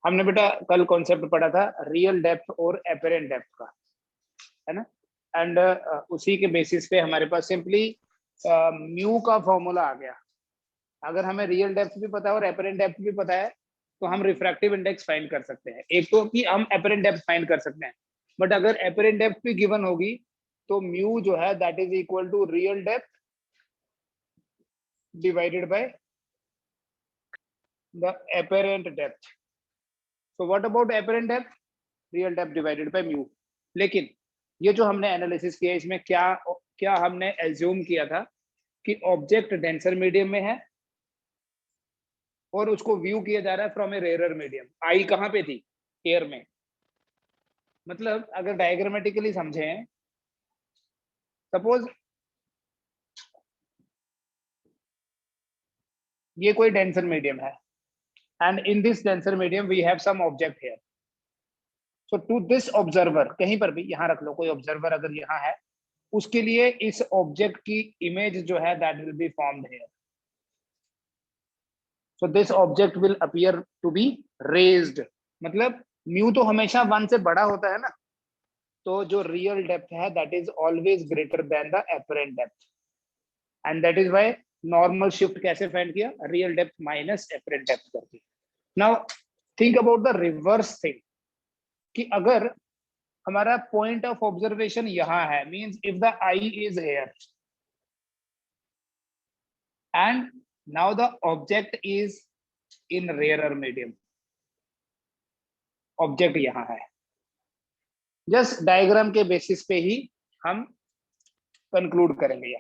हमने बेटा कल कॉन्सेप्ट पढ़ा था रियल डेप्थ और एपरेंट डेप्थ का, है ना। एंड उसी के बेसिस पे हमारे पास सिंपली म्यू का फॉर्मूला आ गया। अगर हमें रियल डेप्थ भी पता है और एपरेंट डेप्थ भी पता है तो हम रिफ्रैक्टिव इंडेक्स फाइंड कर सकते हैं। एक तो कि हम एपरेंट डेप्थ फाइंड कर सकते हैं, बट अगर एपरेंट डेप्थ भी गिवन होगी तो म्यू जो है that is equal to real depth divided by the apparent depth. So what about apparent depth? Real depth divided by mu. लेकिन ये जो हमने एनालिसिस किया इसमें क्या क्या हमने एज्यूम किया था कि ऑब्जेक्ट डेंसर मीडियम में है और उसको व्यू किया जा रहा है फ्रॉम ए रेयरर मीडियम। आई कहाँ पे थी? एयर में। मतलब अगर डायग्रामेटिकली समझें, सपोज ये कोई डेंसर मीडियम है and in this denser medium we have some object here. So to this observer, कहीं पर भी यहाँ रख लो, कोई ऑब्जर्वर अगर यहाँ है, उसके लिए इस ऑब्जेक्ट की इमेज जो है that will be formed here. So this object will appear to be raised. मतलब म्यू तो हमेशा 1 से बड़ा होता है ना, तो जो रियल डेप्थ है that is always greater than the apparent depth, and that is why normal shift कैसे फाइंड किया? Real depth minus apparent depth करके। Now think about the reverse thing, कि अगर हमारा पॉइंट ऑफ ऑब्जर्वेशन यहाँ है, means if the eye is here and now the object is in rarer medium, object यहाँ है। जस्ट डायग्राम के basis पे ही हम कंक्लूड करेंगे।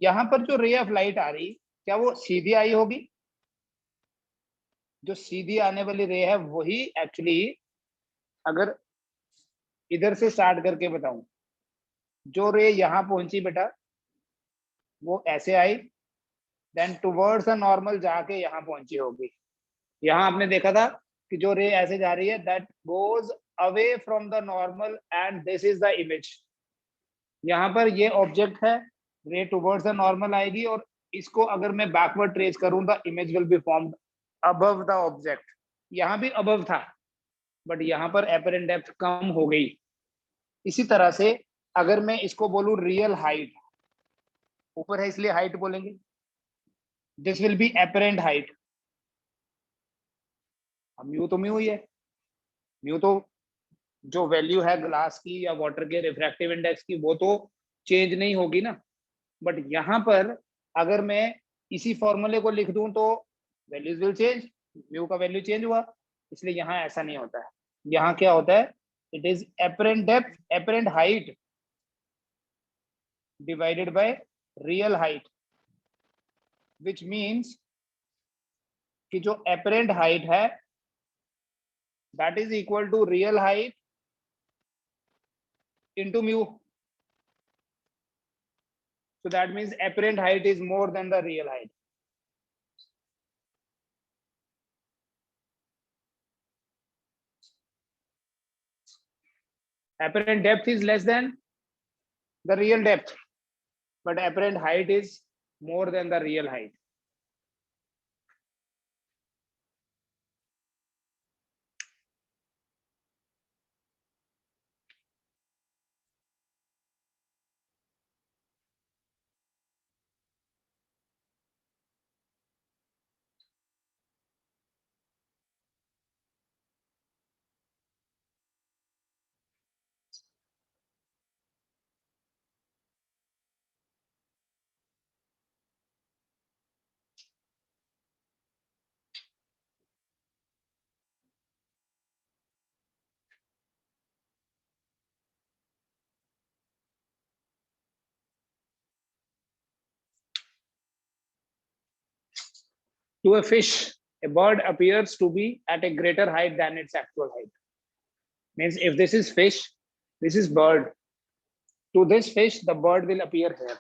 यहाँ पर जो रे ऑफ लाइट आ रही, क्या वो सीधी आई होगी? जो सीधी आने वाली रे है वही एक्चुअली, अगर इधर से स्टार्ट करके बताऊं, जो रे यहाँ पहुंची बेटा वो ऐसे आई, देन टुवर्ड्स द नॉर्मल जाके यहाँ पहुंची होगी। यहाँ आपने देखा था कि जो रे ऐसे जा रही है that goes away from the normal and this is the image. यहाँ पर ये ऑब्जेक्ट है, रे टुवर्ड्स द नॉर्मल आएगी और इसको अगर मैं बैकवर्ड ट्रेस करूं the image will be formed above the object. यहाँ भी अबव था बट यहाँ पर एपरेंट डेप्थ कम हो गई। इसी तरह से अगर मैं इसको बोलूं रियल हाइट, ऊपर है इसलिए हाइट बोलेंगे, this will be apparent height. अब म्यू तो म्यू ही है, म्यू तो जो वैल्यू है ग्लास की या वाटर के रिफ्रैक्टिव इंडेक्स की वो तो चेंज नहीं होगी ना। बट यहाँ पर अगर मैं इसी फॉर्मूले को लिख दूं तो वैल्यूज विल चेंज, म्यू का वैल्यू चेंज हुआ, इसलिए यहाँ ऐसा नहीं होता है। यहाँ क्या होता है? It is apparent depth, apparent height divided by real height, which means कि जो एपरेंट हाइट है that is equal to real height into mu. So that means apparent height is more than the real height. Apparent depth is less than the real depth, but apparent height is more than the real height. To a fish, a bird appears to be at a greater height than its actual height. Means if this is fish, this is bird. To this fish, the bird will appear here.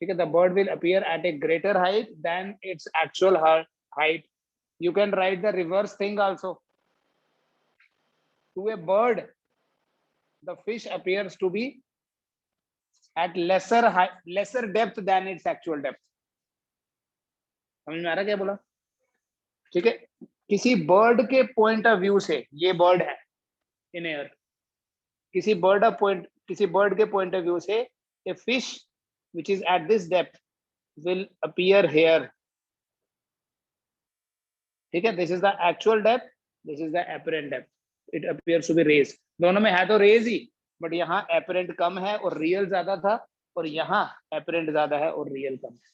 Okay, the bird will appear at a greater height than its actual height. You can write the reverse thing also. To a bird, the fish appears to be at lesser depth than its actual depth. समझ में आ रहा क्या बोला? ठीक है, किसी bird के point of view से, ये बर्ड है इन एयर, किसी बर्ड के पॉइंट ऑफ व्यू से a fish which is at this depth will appear here. ठीक है, this is the actual depth, this is the apparent depth, it appears to be raise. दोनों में है तो raise ही, बट यहाँ एपरेंट कम है और रियल ज्यादा था, और यहाँ एपरेंट ज्यादा है और रियल कम है।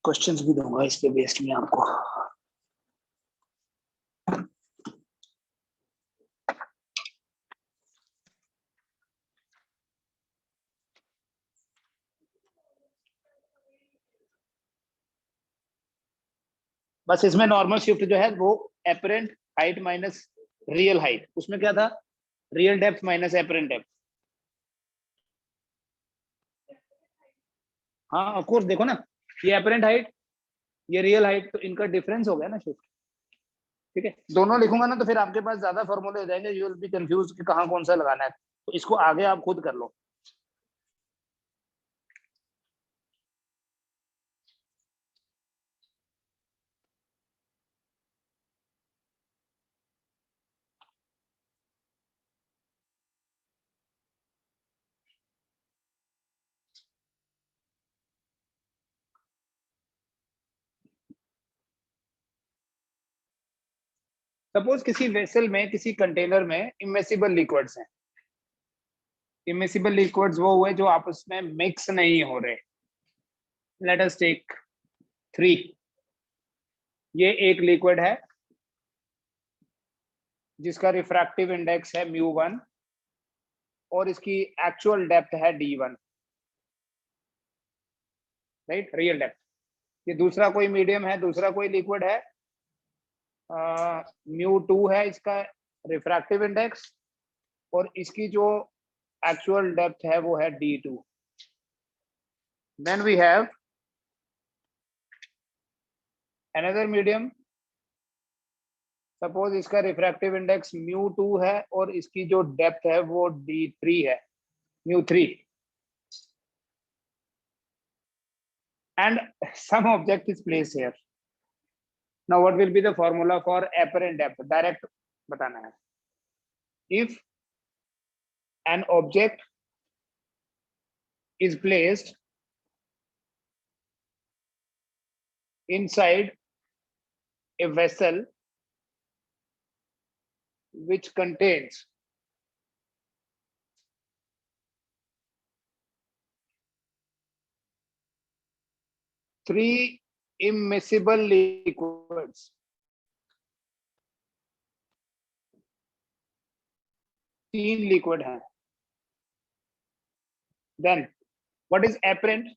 क्वेश्चंस भी दूंगा इसके बेस्ड में आपको। बस इसमें नॉर्मल शिफ्ट जो है वो apparent height minus real height, उसमें क्या था, real depth minus apparent depth. हाँ ऑफ कोर्स, देखो ना, ये एपरेंट हाइट, ये रियल हाइट, तो इनका डिफरेंस हो गया ना शिफ्ट। ठीक है, दोनों लिखूंगा ना तो फिर आपके पास ज्यादा फॉर्मूले हो जाएंगे, यू विल बी कंफ्यूज कि कहाँ कौन सा लगाना है, तो इसको आगे आप खुद कर लो। सपोज किसी वेसल में, किसी कंटेनर में इमिसिबल लिक्विड्स हैं। इमिसिबल लिक्विड्स वो हुए जो आपस में मिक्स नहीं हो रहे। Let us take 3। ये एक लिक्विड है जिसका रिफ्रैक्टिव इंडेक्स है μ1 और इसकी एक्चुअल डेप्थ है d1, राइट, रियल डेप्थ। ये दूसरा कोई मीडियम है, दूसरा कोई लिक्विड है, μ2 है इसका रिफ्रैक्टिव इंडेक्स, और इसकी जो एक्चुअल डेप्थ है वो है d2। Then we have another medium, suppose इसका रिफ्रैक्टिव इंडेक्स μ2 है और इसकी जो डेप्थ है वो d3 है, μ3, and some object is placed here. Now what will be the formula for apparent depth? Direct बताना है। If an object is placed inside a vessel which contains three immiscible liquids, तीन liquid हैं, then what is apparent?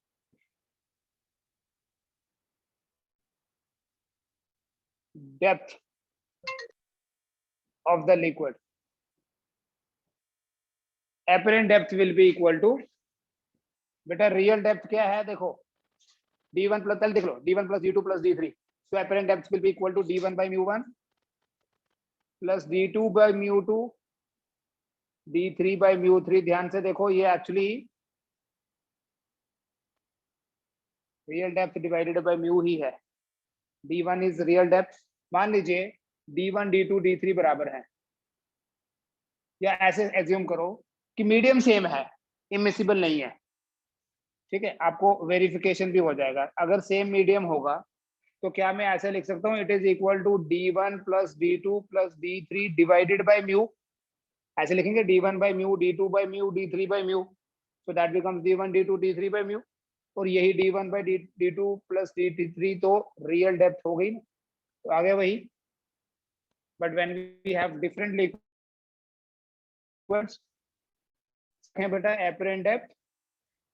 Depth of the liquid. Apparent depth will be equal to, बेटा real depth क्या है देखो, d1 plus, पहले देख लो, d1 plus d2 plus d3, so apparent depth will be equal to d1 by mu1 plus d2 by mu2 d3 by mu3। ध्यान से देखो, ये actually real depth divided by mu ही है। d1 is real depth. मान लीजिए d1 d2 d3 बराबर है, या ऐसे एज्यूम करो कि मीडियम सेम है, इमिसिबल नहीं है। ठीक है, आपको वेरिफिकेशन भी हो जाएगा। अगर सेम मीडियम होगा तो क्या मैं ऐसे लिख सकता हूँ, it is equal to d1 plus d2 plus d3 divided by mu. ऐसे लिखेंगे d1 by mu, d2 by mu, d3 by mu, so that becomes d1 d2 d3 by mu. और यही d1 bye d2 plus d3 तो real depth हो गई ना, तो आ गया वही। But when we have different liquids बेटा, apparent depth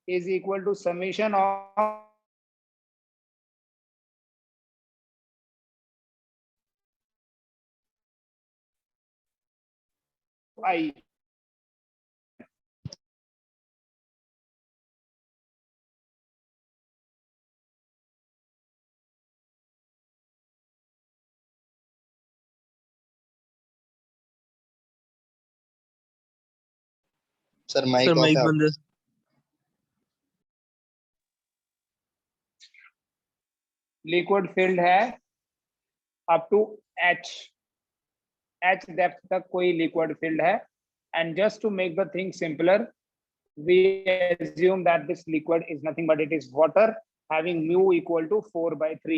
is equal to summation of i. Sir mike off है बंद है। लिक्विड फिल्ड है अप टू एच डेप्थ तक कोई लिक्विड फिल्ड है, and just to make the thing simpler we assume that this liquid is nothing but it is water having mu equal to 4/3.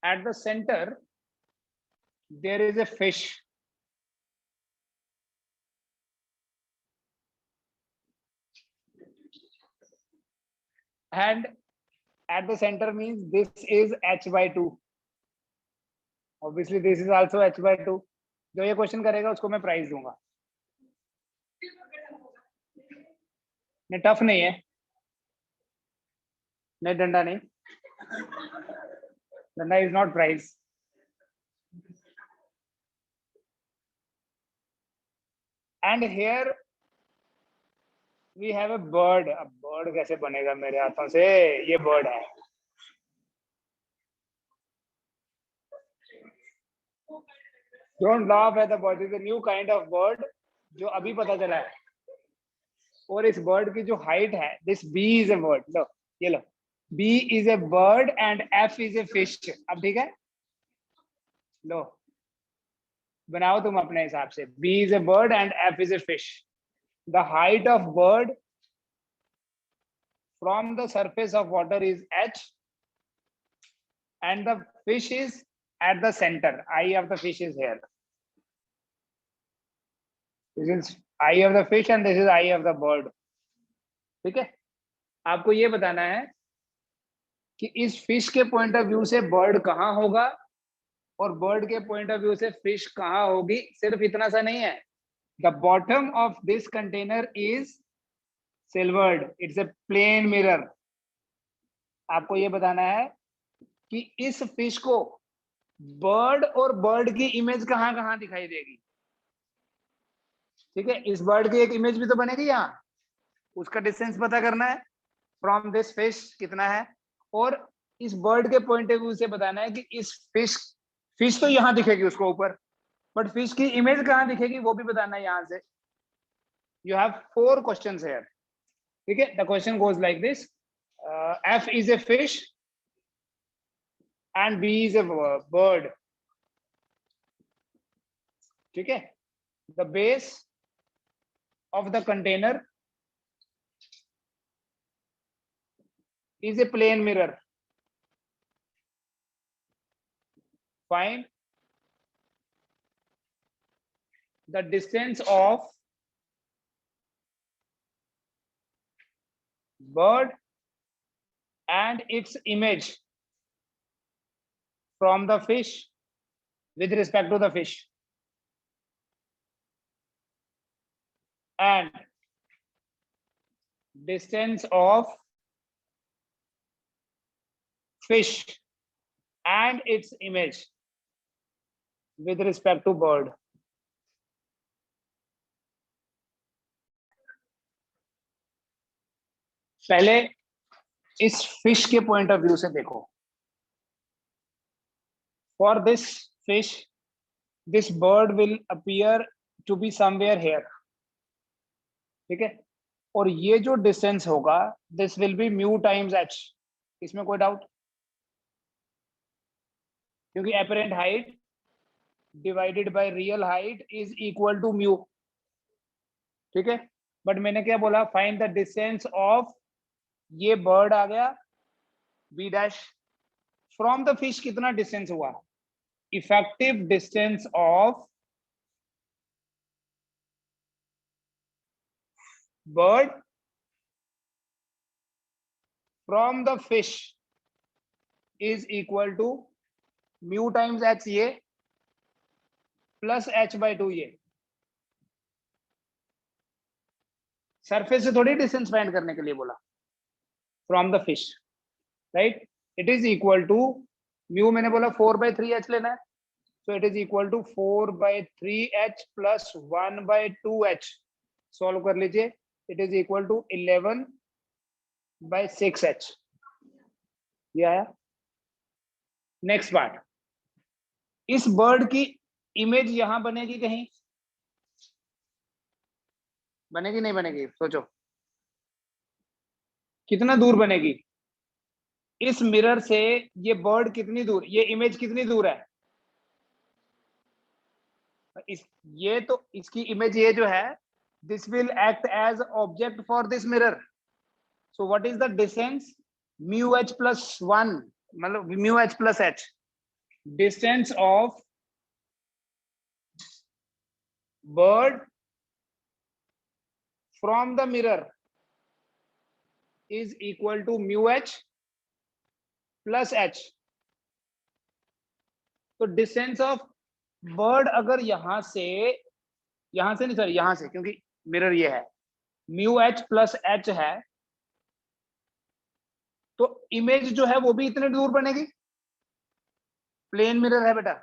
At the center there is a fish, and at the center means this is h/2. Obviously this is also h/2. जो ये question करेगा उसको मैं prize दूंगा। नहीं tough नहीं है, नहीं डंडा नहीं, डंडा is not prize. And here we have a bird. अब बर्ड कैसे बनेगा मेरे हाथों से, ये बर्ड है। Don't laugh at the bird, is a new kind of bird जो अभी पता चला है। और इस बर्ड की जो हाइट है, this B is a bird, लो ये लो, B is a bird and F is a fish. अब ठीक है, लो बनाओ तुम अपने हिसाब से। B is a bird and F is a fish. The height of bird from the surface of water is h and the fish is at the center. Eye of the fish is here. This is eye of the fish and this is eye of the bird. ठीक है, आपको ये बताना है कि इस fish के point of view से बर्ड कहाँ होगा और बर्ड के पॉइंट ऑफ व्यू से फिश कहाँ होगी। सिर्फ इतना सा नहीं है, the bottom of this container is silvered, it's a plane mirror. आपको ये बताना है कि इस फिश को बर्ड और बर्ड की इमेज कहाँ कहाँ दिखाई देगी। ठीक है, इस बर्ड की एक इमेज भी तो बनेगी यहाँ, उसका डिस्टेंस पता करना है फ्रॉम दिस फिश कितना है, और इस बर्ड के पॉइंट ऑफ व्यू से बताना है कि इस फिश तो यहाँ दिखेगी उसको ऊपर, बट फिश की इमेज कहाँ दिखेगी वो भी बताना है यहाँ से। You have 4 questions here. ठीक है, the question goes like this, F is a fish and B is a bird. ठीक है, the base of the container is a plane mirror. Find the distance of bird and its image from the fish with respect to the fish, and distance of fish and its image with respect to bird. पहले इस fish के point of view से देखो। For this fish, this bird will appear to be somewhere here. ठीक है, और ये जो डिस्टेंस होगा, this will be mu times h. इसमें कोई डाउट? क्योंकि apparent height divided by real height is equal to mu. ठीक है, बट मैंने क्या बोला, फाइंड द डिस्टेंस ऑफ, ये बर्ड आ गया b dash, from the fish कितना डिस्टेंस हुआ, effective distance of bird from the fish is equal to mu times h ये plus h/2 ये। सरफेस से थोड़ी डिस्टेंस फाइंड करने के लिए बोला, from the fish, right. It is equal to mu, मैंने बोला 4/3h लेना है, so it is equal to 4/3h plus 1/2h। Solve कर लीजिए, it is equal to 11/6h। ये आया। नेक्स्ट पार्ट, इस बर्ड की इमेज यहां बनेगी कहीं, बनेगी नहीं बनेगी, सोचो कितना दूर बनेगी। इस मिरर से ये बर्ड कितनी दूर, ये इमेज कितनी दूर है, ये तो इसकी इमेज ये जो है, this will act as object for this mirror. So what is the distance, mu H plus 1, मतलब mu H plus H, distance of bird from the mirror is equal to mu h plus h. तो distance of bird अगर यहां से नहीं, sorry यहां से, क्योंकि mirror ये है, म्यू एच प्लस एच है, तो इमेज जो है वो भी इतने दूर बनेगी. प्लेन मिरर है बेटा,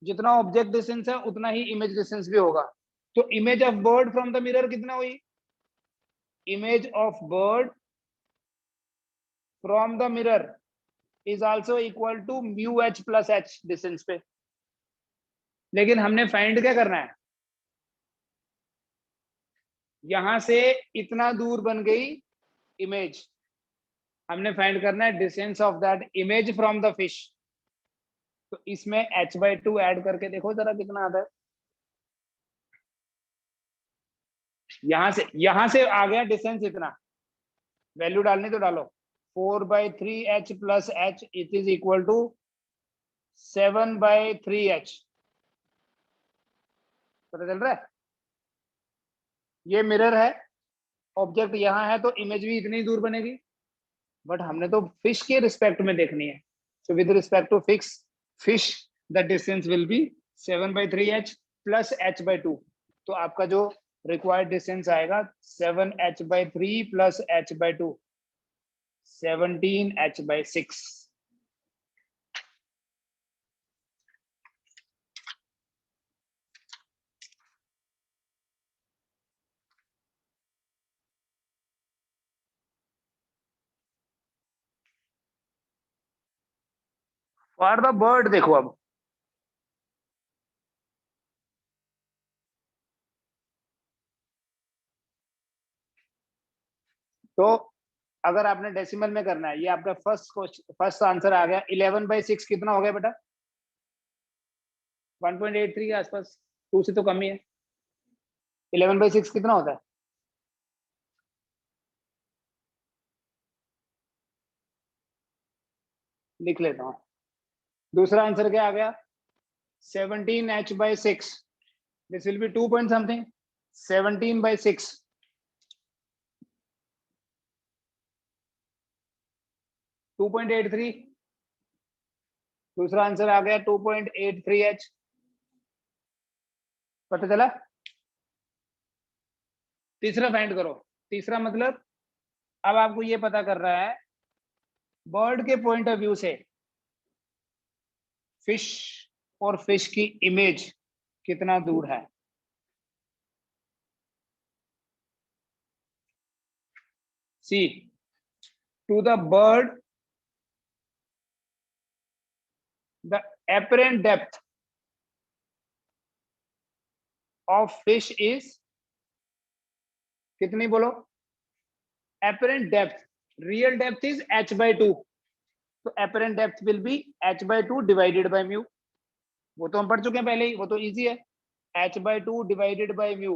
जितना ऑब्जेक्ट डिस्टेंस है उतना ही इमेज डिस्टेंस भी होगा. तो image of bird from the mirror कितना हुई, image of bird from the mirror is also equal to mu h plus h distance पे. लेकिन हमने फाइंड क्या करना है, यहां से इतना दूर बन गई इमेज, हमने फाइंड करना है distance of that image from the fish. तो इसमें h/2 ऐड करके देखो जरा कितना आता है. यहां से आ गया डिस्टेंस इतना, वैल्यू डालनी तो डालो, 4/3h plus h it is equal to 7/3h. पता चल रहा है, ये मिरर है, ऑब्जेक्ट यहाँ है, तो इमेज भी इतनी दूर बनेगी, बट हमने तो फिश के रिस्पेक्ट में देखनी है. So with respect to fish the distance will be 7/3h plus h/2. तो आपका जो रिक्वायर्ड डिस्टेंस आएगा 7h/3 plus h/2, 17h/6. For the bird देखो अब, तो अगर आपने डेसिमल में करना है, ये आपका फर्स्ट आंसर आ गया. 11/6 कितना हो गया बेटा, 1.83 के आसपास, 2 से तो कम ही है. 11/6 कितना होता है, लिख लेता हूँ. दूसरा आंसर क्या आ गया, 17h/6. This will be 2 point something, 17/6, 2.83. दूसरा आंसर आ गया 2.83h. पता चला. तीसरा फाइंड करो. तीसरा मतलब अब आपको ये पता कर रहा है बर्ड के पॉइंट ऑफ व्यू से फिश और फिश की इमेज कितना दूर है. See, to the bird the apparent depth of fish is कितनी बोलो, apparent depth, real depth is h/2. तो apparent depth will be h/2 divided by mu. वो तो हम पढ़ चुके हैं पहले ही, वो तो इजी है, h/2 divided by mu.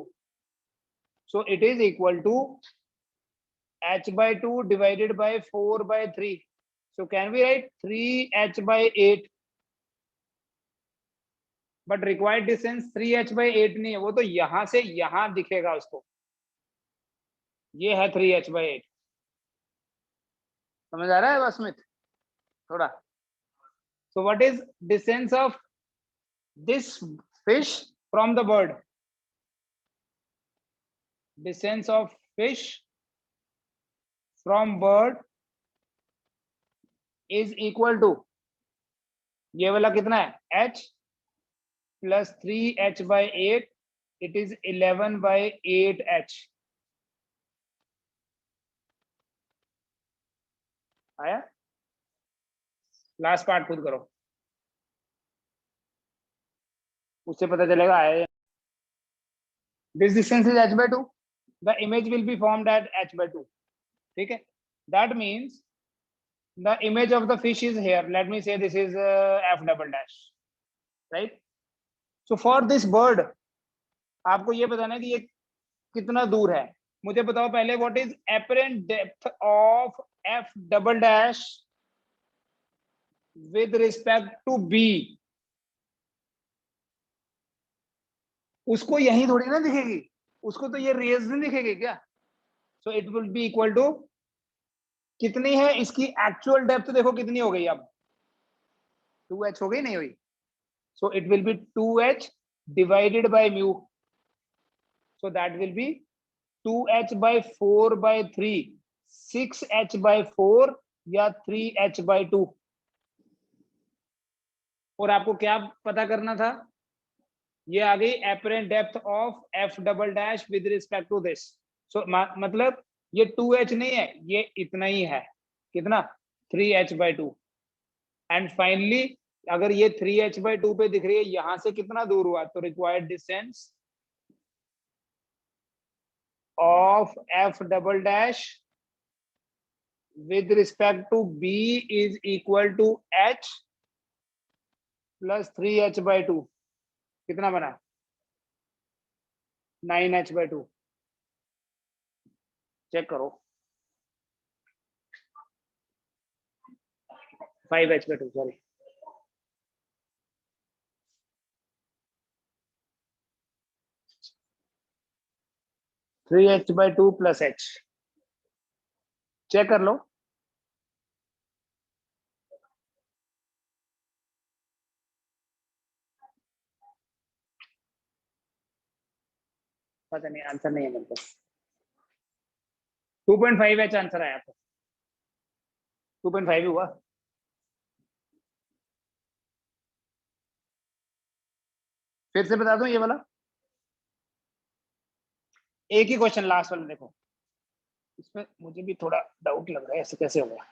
So it is equal to h/2 divided by 4/3. So can we write 3h/8? But required distance 3h/8 नहीं है, वो तो यहां से यहां दिखेगा उसको, ये है 3h/8. समझ आ रहा है बसमित थोड़ा. So what is distance of this fish from the bird, distance of fish from bird is equal to, ये वाला कितना है, h plus 3h/8, it is 11/8h. आया. लास्ट पार्ट खुद करो, उससे पता चलेगा आया. This distance is h/2, the image will be formed at h/2. ठीक है, that means the image of the fish is here. Let me say this is f double dash, right? So for this bird आपको ये बताना है कि ये कितना दूर है. मुझे बताओ पहले what is apparent depth of f double dash with respect to b. उसको यही थोड़ी ना दिखेगी, उसको तो ये रेज नहीं दिखेगी क्या. So it will be equal to कितनी है इसकी एक्चुअल डेप्थ, देखो कितनी हो गई अब 2h हो गई नहीं हुई. सो it will B 2h divided by mu. So that will B 2h by 4 by 3, 6h by 4 या 3h by 2. और आपको क्या पता करना था, ये आ गई apparent depth of f double dash with respect to this. So मतलब ये 2h नहीं है, ये इतना ही है. कितना 3h by 2. एंड फाइनली अगर ये 3h by 2 पे दिख रही है, यहां से कितना दूर हुआ, तो required distance of f double dash with respect to b is equal to h plus 3h by 2. कितना बना 9h by 2. चेक करो 5h by 2 sorry. Three H by 2 plus h. Check कर लो. पता नहीं, आंसर नहीं है मेरे पास. 2.5h आंसर आया आपको. 2.5 हुआ. फिर से बता दूं ये वाला एक ही क्वेश्चन लास्ट वाला देखो, इसमें मुझे भी थोड़ा डाउट लग रहा है ऐसे कैसे होगा.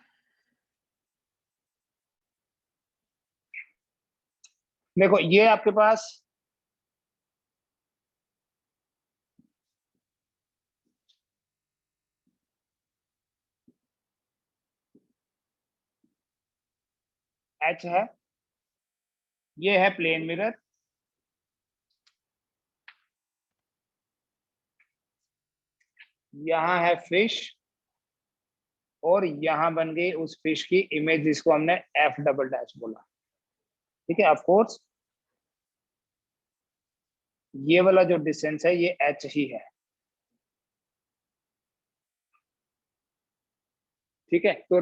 देखो ये आपके पास h है, ये है प्लेन मिरर, यहाँ है फिश, और यहाँ बन गई उस फिश की इमेज जिसको हमने f डबल डैश बोला. ठीक है. ऑफ कोर्स ये वाला जो डिस्टेंस है ये h ही है. ठीक है. तो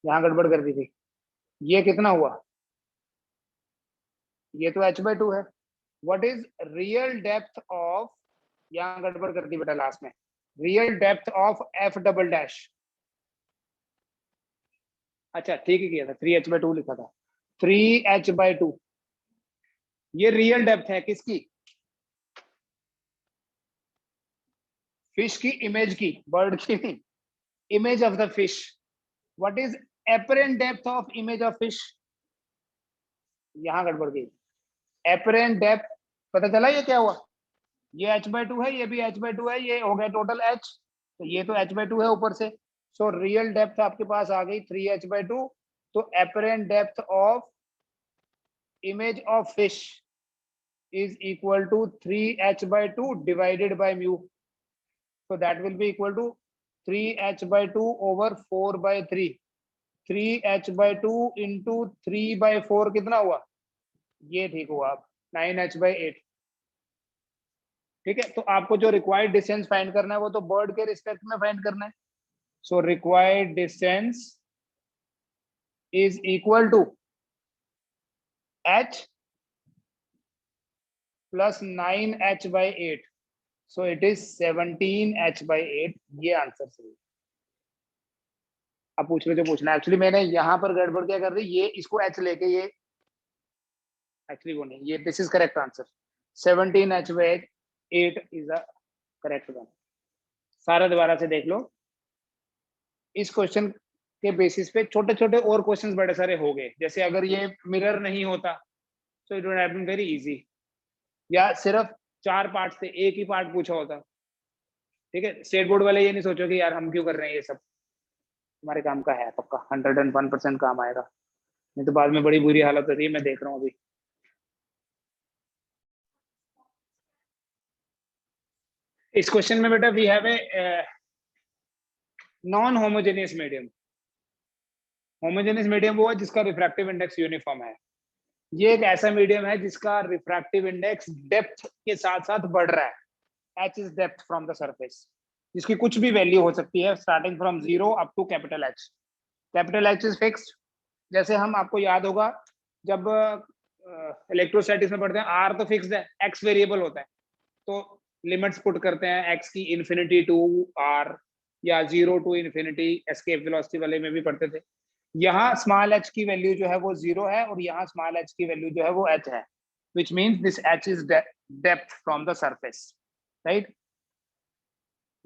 यहाँ गड़बड़ कर दी थी. ये कितना हुआ, ये तो h by 2 है. What is real depth of, यहाँ गड़बड़ कर दी बेटा लास्ट में, real depth of f double dash. अच्छा ठीक है किया था, 3h by 2 लिखा था. 3h by 2 ये रियल डेप्थ है किसकी, फिश की इमेज की, बर्ड की नहीं, image of the fish. What is apparent depth of image of fish. यहाँ गड़बड़ गई. apparent डेप्थ पता चला ये क्या हुआ, ये h by 2 है, ये भी h by 2 है, ये हो गया टोटल h, तो ये तो h by 2 है ऊपर से. सो रियल डेप्थ आपके पास आ गई 3h by 2. तो apparent depth of image of fish is equal to 3h by 2 divided by mu. So that will be equal to 3h by 2 over 4 by 3. 3h by 2 into 3 by 4 कितना हुआ, ये ठीक हुआ आप 9h by 8. ठीक है. तो आपको जो रिक्वायर्ड डिस्टेंस फाइंड करना है वो तो बर्ड के रिस्पेक्ट में फाइंड करना है. So required distance is equal to h plus 9h by 8. So it is 17h by 8. ये आंसर सही. अब पूछ लो जो पूछना है. एक्चुअली मैंने यहाँ पर गड़बड़ क्या कर दी, ये इसको h लेके, ये एक्चुअली वो नहीं, ये this is correct answer. 17h by 8 is the correct one. सारा दोबारा से देख लो. इस क्वेश्चन के बेसिस पे छोटे छोटे और क्वेश्चंस बड़े सारे हो गए. जैसे अगर ये मिरर नहीं होता तो it would have been very easy, या सिर्फ 4 पार्ट से एक ही पार्ट पूछा होता. ठीक है. स्टेट बोर्ड वाले ये नहीं सोचो कि यार हम क्यों कर रहे हैं ये सब. तुम्हारे काम का है पक्का, 101% काम आएगा, नहीं तो बाद में बड़ी बुरी हालत हो रही है, मैं देख रहा हूँ अभी। इस क्वेश्चन में बेटा we have a non homogeneous medium. Homogeneous medium वो है जिसका रिफ्रैक्टिव इंडेक्स यूनिफॉर्म है। ये एक ऐसा मीडियम है जिसका रिफ्रैक्टिव इंडेक्स डेप्थ के साथ साथ बढ़ रहा है। H is depth from the surface, जिसकी कुछ भी वैल्यू हो सकती है starting from 0 up to capital H. Capital H is fixed. जैसे हम, आपको याद होगा जब इलेक्ट्रोस्टैटिक्स में पढ़ते हैं, आर तो फिक्स्ड है, एक्स वेरिएबल होता है, तो लिमिट्स पुट करते हैं एक्स की इन्फिनिटी टू आर या 0 टू इन्फिनिटी, एस्केप वेलोसिटी वाले में भी पढ़ते थे। यहाँ स्मॉल एच की वैल्यू जो है वो 0 है और यहाँ स्मॉल एच की वैल्यू जो है वो एच है, which means this H is depth from the surface, right.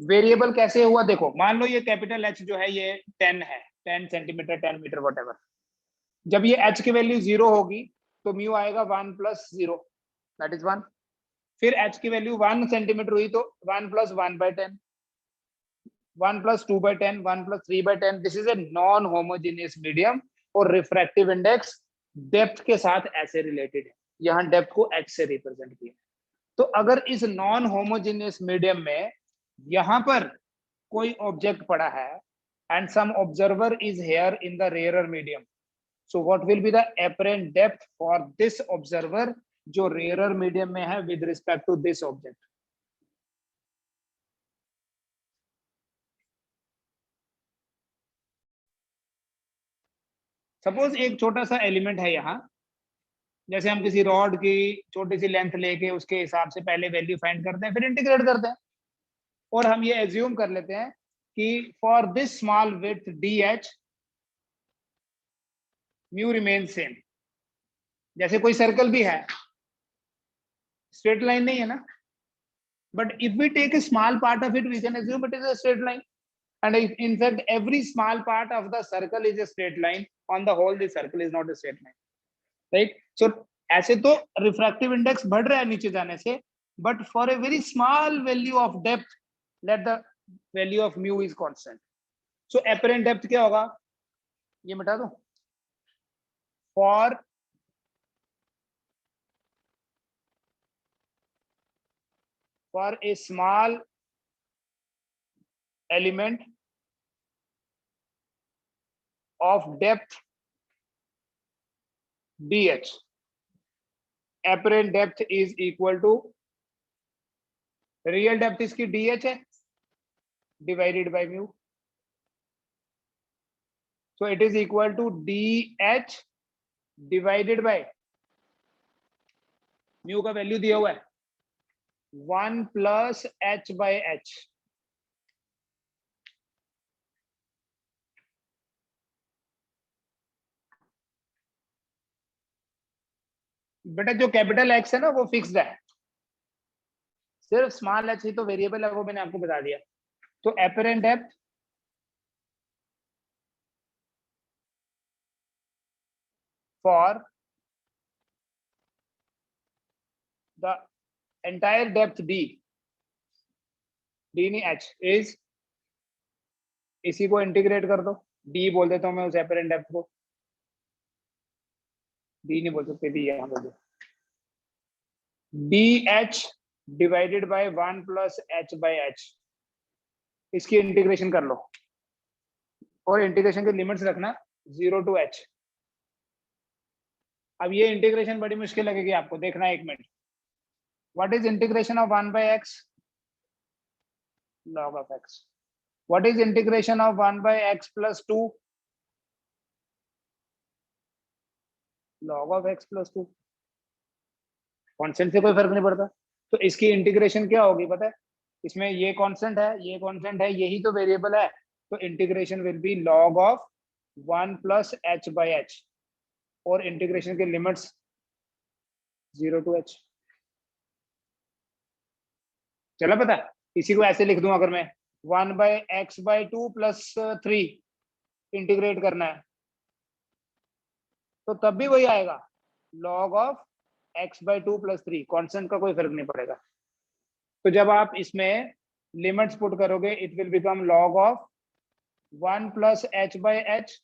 Variable कैसे हुआ देखो, मान लो ये कैपिटल एच जो है ये 10 है, 10 सेंटीमीटर, 10 मीटर, वट। जब ये एच की वैल्यू 0 होगी तो म्यू आएगा 1 प्लस 0, दैट इज 1। फिर एच की वैल्यू 1 सेंटीमीटर हुई तो 1 plus 1/10, 1 plus 2/10, 1 plus 3/10। This is a non homogeneous medium और रिफ्रैक्टिव इंडेक्स डेप्थ के साथ ऐसे रिलेटेड है, यहाँ डेप्थ को एच से रिप्रेजेंट किया। तो अगर इस नॉन होमोजेनियस मीडियम में यहाँ पर कोई ऑब्जेक्ट पड़ा है and some observer is here in the rarer medium, so what will be the apparent depth for this observer जो रेयरर मीडियम में है with respect to this object. Suppose एक छोटा सा एलिमेंट है यहाँ, जैसे हम किसी रॉड की छोटी सी लेंथ लेके उसके हिसाब से पहले वैल्यू फाइंड करते हैं, फिर इंटीग्रेट करते हैं, और हम ये एज्यूम कर लेते हैं कि for this small width D H mu remain same. जैसे कोई सर्कल भी है, स्ट्रेट लाइन नहीं है ना, but if we take a small part of it we can assume it is a straight line, and in fact every small part of the circle is a straight line, on the whole the circle is not a straight line, right? So ऐसे तो refractive index बढ़ रहा है नीचे जाने से, but for a very small value of depth let the value of mu is constant, so apparent depth क्या होगा, ये मिटा दो, for a small element of depth dh, apparent depth is equal to real depth इसकी dh है divided by mu, so it is equal to dh divided by mu का value दिया हुआ है 1 प्लस h बाय h। बेटा जो capital x है ना वो फिक्स्ड है, सिर्फ स्मॉल एच ही तो वेरिएबल है, वो मैंने आपको बता दिया। तो apparent depth for the entire depth D नहीं एच इज, इसी को इंटीग्रेट कर दो, डी बोल देता हूं मैं उस एपरेंट डेप्थ को, डी नहीं बोल सकते, डी यहां बोल दो, D H divided by 1 plus h by h। इसकी इंटीग्रेशन कर लो और इंटीग्रेशन की लिमिट्स रखना 0 टू h। अब ये इंटीग्रेशन बड़ी मुश्किल लगेगी आपको, देखना एक minute. What is integration of 1 by x, log of x। What is integration of 1 by x plus 2, log of x plus 2। Constant से कोई फर्क नहीं पड़ता, तो इसकी इंटीग्रेशन क्या होगी पता है, इसमें ये कांस्टेंट है, ये कांस्टेंट है, यही तो वेरिएबल है, तो integration will be log of 1 plus h by h, और इंटीग्रेशन के लिमिट्स 0 टू h। चला पता, इसी को ऐसे लिख दूं अगर मैं 1 by x by 2 plus 3 integrate करना है तो तब भी वही आएगा, log of x by 2 plus 3, constant का कोई फर्क नहीं पड़ेगा। तो जब आप इसमें लिमिट्स पुट करोगे it will become log of 1 plus H by H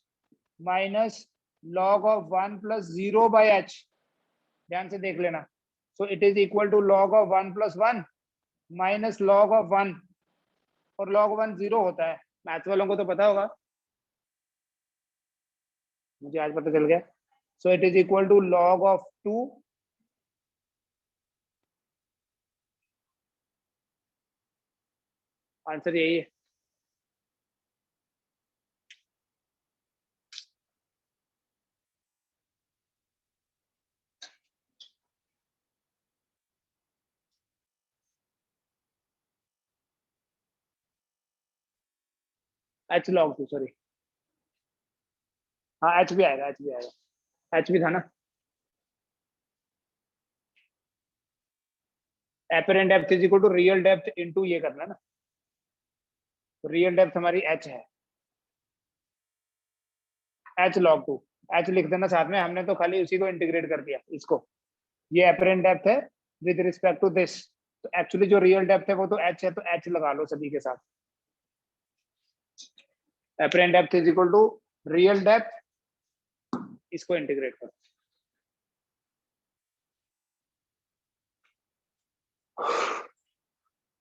minus log of 1 plus 0 by H. ध्यान से देख लेना। So it is equal to log of 1 plus 1 minus log of 1, और लॉग 1 0 होता है, मैथ वालों को तो पता होगा, मुझे आज पता चल गया। So it is equal to log of 2 answer यही है। एच लॉग 2, सॉरी, हाँ एच भी आएगा, एच भी आएगा, एच भी था ना। Apparent depth is equal to real depth into ये करना ना, रियल डेप्थ हमारी एच है, एच लॉग 2, एच लिख देना साथ में, हमने तो खाली उसी को इंटीग्रेट कर दिया इसको। ये एपरेंट डेप्थ है विद रिस्पेक्ट टू दिस, तो एक्चुअली जो रियल डेप्थ है वो तो एच है, तो एच लगा लो सभी के साथ। Apparent depth is equal to real depth, इसको इंटीग्रेट करो।